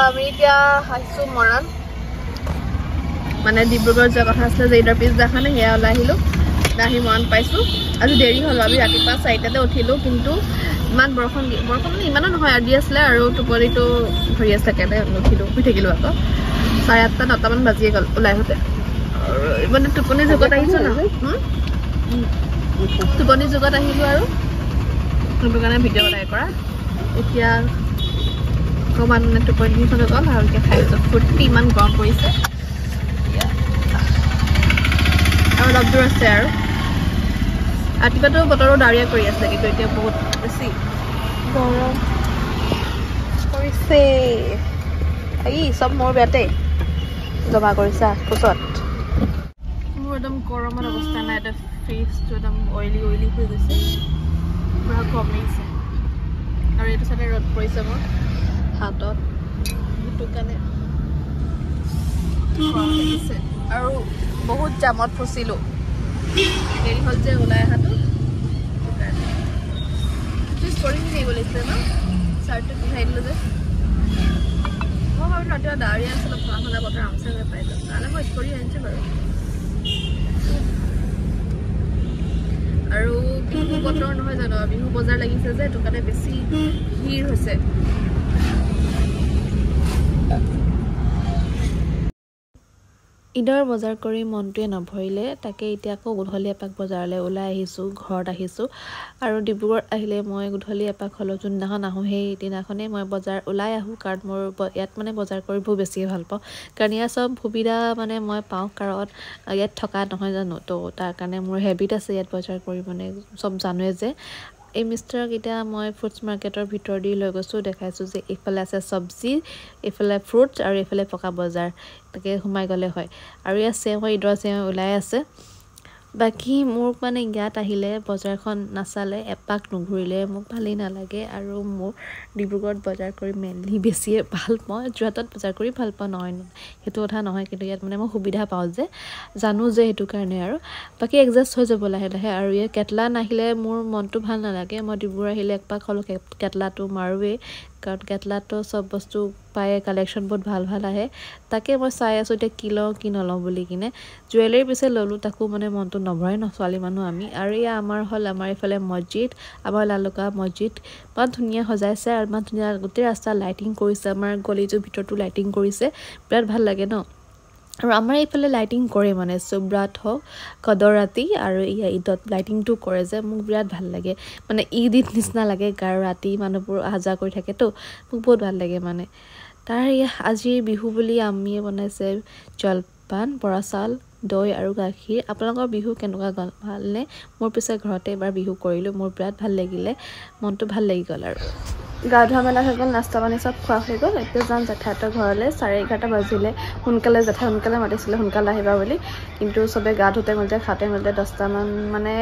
আমি এতিয়া আহিছোঁ মৰাণ মানে ডিব্ৰুগড় যোৱা কথা আছিলে যে এইটাৰ পিছদিনাখনে সেয়া ওলাই আহিলোঁ আহি মৰাণ পাইছোঁ আজি দেৰি হ'ল আমি ৰাতিপুৱা 4টাতে উঠিলোঁ কিন্তু ইমান বৰষুণ মানে ইমানো নহয় আৰু দি আছিলে আৰু টোপনিটো ধৰি আছে কাৰণে উঠিলোঁ শুই থাকিলোঁ আকৌ 8:30 9টামান বাজিয়ে গ'ল ওলাই আহোঁতে মানে টোপনি যুগত আহিছোঁ ন টোপনি যুগত আহিলোঁ আৰু সেইটো কাৰণে ভিডিঅ' ওলাই কৰা এতিয়া অকণমান মানে টোপনিখন গ'ল ভালকৈ খাইছোঁ ফুৰ্তি ইমান গৰম পৰিছে আৰু অলপ দূৰ আছে আৰু ৰাতিপুৱাটো বতৰো ডাৱৰীয়া কৰি আছে কিন্তু এতিয়া বহুত বেছি গৰম কৰিছে এই চব মোৰ বেয়াতে জমা কৰিছা কোচত মোৰ একদম গৰমত অৱস্থা নাই এটা ফেচটো একদম অইলি হৈ গৈছে পুৰা গৰম লাগিছে আৰু এইটো চাইডে ৰ'দ পৰিছে মোৰ হাতত সেইটো কাৰণে গৰম লাগিছে আৰু বহুত জামত ফচিলোঁ দেৰি হ'ল যে ওলাই অহাটো স্পৰ্টিং পিন্ধিব লাগিছিলে ন চাৰ্টটো পিন্ধাই দিলোঁ যে মই ভাবিলোঁ ৰাতিপুৱা ডাৱৰীয়া আছিলোঁ খোলা বতৰ আমচে পাই যাম তালৈ মই স্পৰ্টিং আনিছোঁ বাৰু আৰু বিহু বতৰ নহয় জানো বিহু বজাৰ লাগিছে যে সেইটো কাৰণে বেছি ভিৰ হৈছে ঈদৰ বজাৰ কৰি মনটোৱে নভৰিলে তাকে এতিয়া আকৌ গধূলি এপাক বজাৰলৈ ওলাই আহিছোঁ ঘৰত আহিছোঁ আৰু ডিব্ৰুগড় আহিলে মই গধূলি এপাক হ'লেও যোনদিনাখন আহোঁ সেইদিনাখনেই মই বজাৰ ওলাই আহোঁ কাৰণ মোৰ ইয়াত মানে বজাৰ কৰি বহুত বেছি ভাল পাওঁ কাৰণ ইয়াৰ চব সুবিধা মানে মই পাওঁ কাৰণ ইয়াত থকা নহয় জানো তো তাৰ কাৰণে মোৰ হেবিট আছে ইয়াত বজাৰ কৰি মানে চব জানোৱে যে এই মিষ্টাৰক এতিয়া মই ফ্ৰুটছ মাৰ্কেটৰ ভিতৰ দি লৈ গৈছোঁ দেখাইছোঁ যে এইফালে আছে চব্জি এইফালে ফ্ৰুটছ আৰু এইফালে পকা বজাৰ তাকে সোমাই গ'লে হয় আৰু ইয়াত চেৱা ঈদৰ চেৱা ওলাই আছে বাকী মোক মানে ইয়াত আহিলে বজাৰখন নাচালে এপাক নুঘূৰিলে মোক ভালেই নালাগে আৰু মোৰ ডিব্ৰুগড়ত বজাৰ কৰি মেইনলি বেছিয়ে ভাল পাওঁ যোৰহাটত বজাৰ কৰি ভাল পাওঁ নহয় সেইটো কথা নহয় কিন্তু ইয়াত মানে মই সুবিধা পাওঁ যে জানো যে সেইটো কাৰণে আৰু বাকী এডজাষ্ট হৈ যাব লাহে লাহে আৰু ইয়াত কেটলা নাহিলে মোৰ মনটো ভাল নালাগে মই ডিব্ৰুগড় আহিলে একপাক হ'লেও কেটলাটো মাৰোৱেই কাৰণ কেটলাটো চব বস্তু পায়ে কালেকশ্যন বহুত ভাল আহে তাকে মই চাই আছোঁ এতিয়া কি লওঁ কি নলওঁ বুলি কিনে জুৱেলাৰী পিছে ল'লোঁ তাকো মানে মনটো নভৰাই ন ছোৱালী মানুহ আমি আৰু এয়া আমাৰ এইফালে মছজিদ আমাৰ লালুকা মছজিদ ইমান ধুনীয়া সজাইছে আৰু ইমান ধুনীয়া গোটেই ৰাস্তা লাইটিং কৰিছে আমাৰ গলিটোৰ ভিতৰতো লাইটিং কৰিছে বিৰাট ভাল লাগে ন আৰু আমাৰ এইফালে লাইটিং কৰে মানে চুব্ৰাত হওক কদৰ ৰাতি আৰু ঈদত লাইটিংটো কৰে যে মোক বিৰাট ভাল লাগে মানে ঈদ নিচিনা লাগে গাৰ ৰাতি মানুহবোৰ অহা যোৱা কৰি থাকেতো মোক বহুত ভাল লাগে মানে তাৰ আজিৰ বিহু বুলি আমিয়ে বনাইছে জলপান বৰা চাউল দৈ আৰু গাখীৰ আপোনালোকৰ বিহু কেনেকুৱা গ'ল ভালনে মোৰ পিছে ঘৰতে এবাৰ বিহু কৰিলোঁ মোৰ বিৰাট ভাল লাগিলে মনটো ভাল লাগি গ'ল আৰু গা ধোৱা মেলা হৈ গ'ল নাস্তা পানী চব খোৱা হৈ গ'ল এতিয়া যাম জেঠাইহঁতৰ ঘৰলৈ 11:30 বাজিলে সোনকালে জেঠাই সোনকালে মাতিছিলে সোনকালে আহিবা বুলি কিন্তু চবে গা ধুতে মেলোতে খাওঁতে মেলোতে 10টামান মানে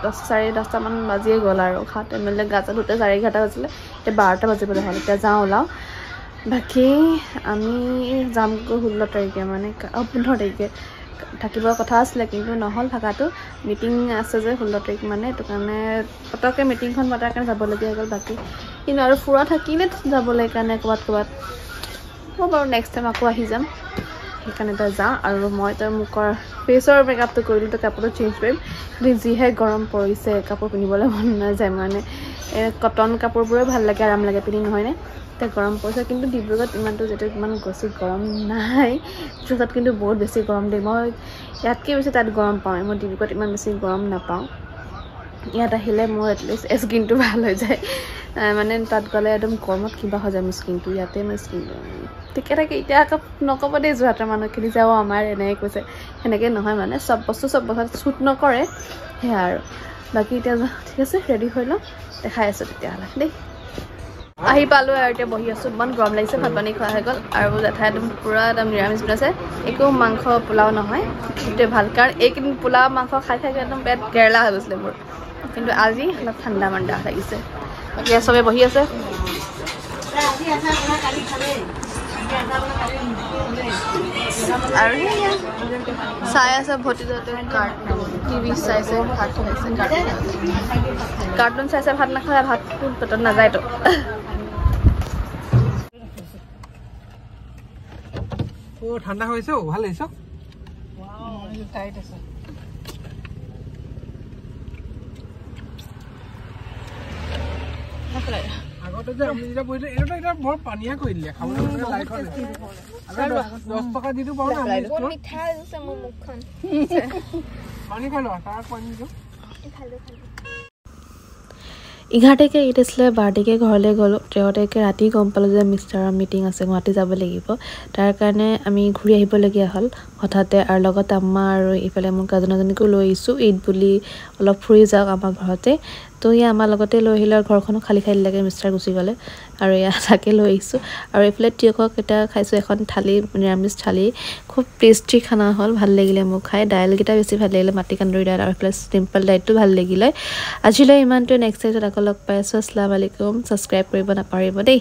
10:30 বাজিয়ে গ'ল আৰু খাওঁতে মেলোতে গা চা ধুতে 11:30 বাজিলে এতিয়া 12টা বাজিবলৈ হ'ল এতিয়া যাওঁ ওলাওঁ বাকী আমি যাম 16 তাৰিখে মানে 15 তাৰিখে থাকিবৰ কথা আছিলে কিন্তু নহ'ল থাকাটো মিটিং আছে যে 16 তাৰিখ মানে সেইটো কাৰণে পটককৈ মিটিংখন পতাৰ কাৰণে যাবলগীয়া হৈ গ'ল বাকী কিন্তু আৰু ফুৰা থাকিলে যাবলৈ কাৰণে ক'ৰবাত মই বাৰু নেক্সট টাইম আকৌ আহি যাম সেইকাৰণে তই যাওঁ আৰু মই তই মুখৰ ফেচৰ মেকআপটো কৰিলোঁ তই কাপোৰটো চেঞ্জ কৰিম কিন্তু যিহে গৰম পৰিছে কাপোৰ পিন্ধিবলৈ মন নাযায় মানে কটন কাপোৰবোৰে ভাল লাগে আৰাম লাগে পিন্ধি নহয়নে এতিয়া গৰম পৰিছে কিন্তু ডিব্ৰুগড়ত ইমানটো যেতিয়া ইমান বেছি গৰম নাই যোৰহাটত কিন্তু বহুত বেছি গৰম দেই মই ইয়াতকৈ বেছি তাত গৰম পাওঁ মই ডিব্ৰুগড়ত ইমান বেছি গৰম নাপাওঁ ইয়াত আহিলে মোৰ এটলিষ্ট স্কিনটো ভাল হৈ যায় মানে তাত গ'লে একদম গৰমত কিবা হৈ যায় মোৰ স্কিনটো ইয়াতে মোৰ স্কিনটো ঠিকে থাকে এতিয়া আকৌ নক'ব দেই যোৰহাটৰ মানুহখিনি যাব আমাৰ এনেকৈ কৈছে সেনেকৈ নহয় মানে চব বস্তু শ্বুট নকৰে সেয়া আৰু বাকী এতিয়া ঠিক আছে ৰেডি হৈ লওঁ দেখাই আছোঁ তেতিয়াহ'লে দেই আহি পালোঁ আৰু এতিয়া বহি আছোঁ ইমান গৰম লাগিছে ভাত পানী খোৱা হৈ গ'ল আৰু জেঠাই একদম পূৰা একদম নিৰামিষ বনাইছে একো মাংস পোলাও নহয় সেইটোৱে ভাল কাৰণ এইকেইদিন পোলাও মাংস খাই একদম পেট কেৰেলা হৈ গৈছিলে মোৰ কিন্তু আজি অলপ ঠাণ্ডা মাণ্ডা লাগিছে বাকী চবে বহি আছে আৰু চাই আছে ভতিজাতে টিভি চাইছে ভাত খাইছে কাৰ্টুন চাইছে ভাত নাখায় ভাতটো পেটত নাযায়তো ও ঠান্ডা হয়েছে ও ভালো হয়েছে ওয়াও টাইট আছে আগতে যে আমি যেটা বইলে এটা বৰ পানিয়া কৰি দিলে খাবলৈ মানে লাইক হয় আৰু 10 টকা দিটো পাও না আমি বহুত মিঠা আছে মোৰ মুখখন পানি খালো তাৰ পানি দিও খালো 11 তাৰিখে ঈদ আছিলে 12 তাৰিখে ঘৰলৈ গ'লোঁ 13 তাৰিখে ৰাতি গম পালোঁ যে মিষ্টাৰৰ মিটিং আছে গুৱাহাটী যাব লাগিব তাৰ কাৰণে আমি ঘূৰি আহিবলগীয়া হ'ল হঠাতে আৰু লগত আম্মা আৰু ইফালে মোৰ কাজন এজনীকো লৈ আহিছোঁ ঈদ বুলি অলপ ফুৰি যাওক আমাৰ ঘৰতে তো ইয়া আমাৰ লগতে লৈ আহিলে আৰু ঘৰখনো খালী খালী লাগে মিষ্টাৰ গুচি গ'লে আৰু ইয়া তাকে লৈ আহিছোঁ আৰু এইফালে তিয়কক এটা খাইছোঁ এখন থালি নিৰামিষ থালি খুব টেষ্টি খানা হ'ল ভাল লাগিলে মোক খাই দাইলকেইটা বেছি ভাল লাগিলে মাটি কান্দুৰি দাইল আৰু এইফালে চিম্পল দাইলটো ভাল লাগিলে আজিলৈ ইমানটোৱে নেক্সট টাইমত আকৌ লগ পাই আছোঁ আসসালামু আলাইকুম ছাবস্ক্ৰাইব কৰিব নাপাহৰিব দেই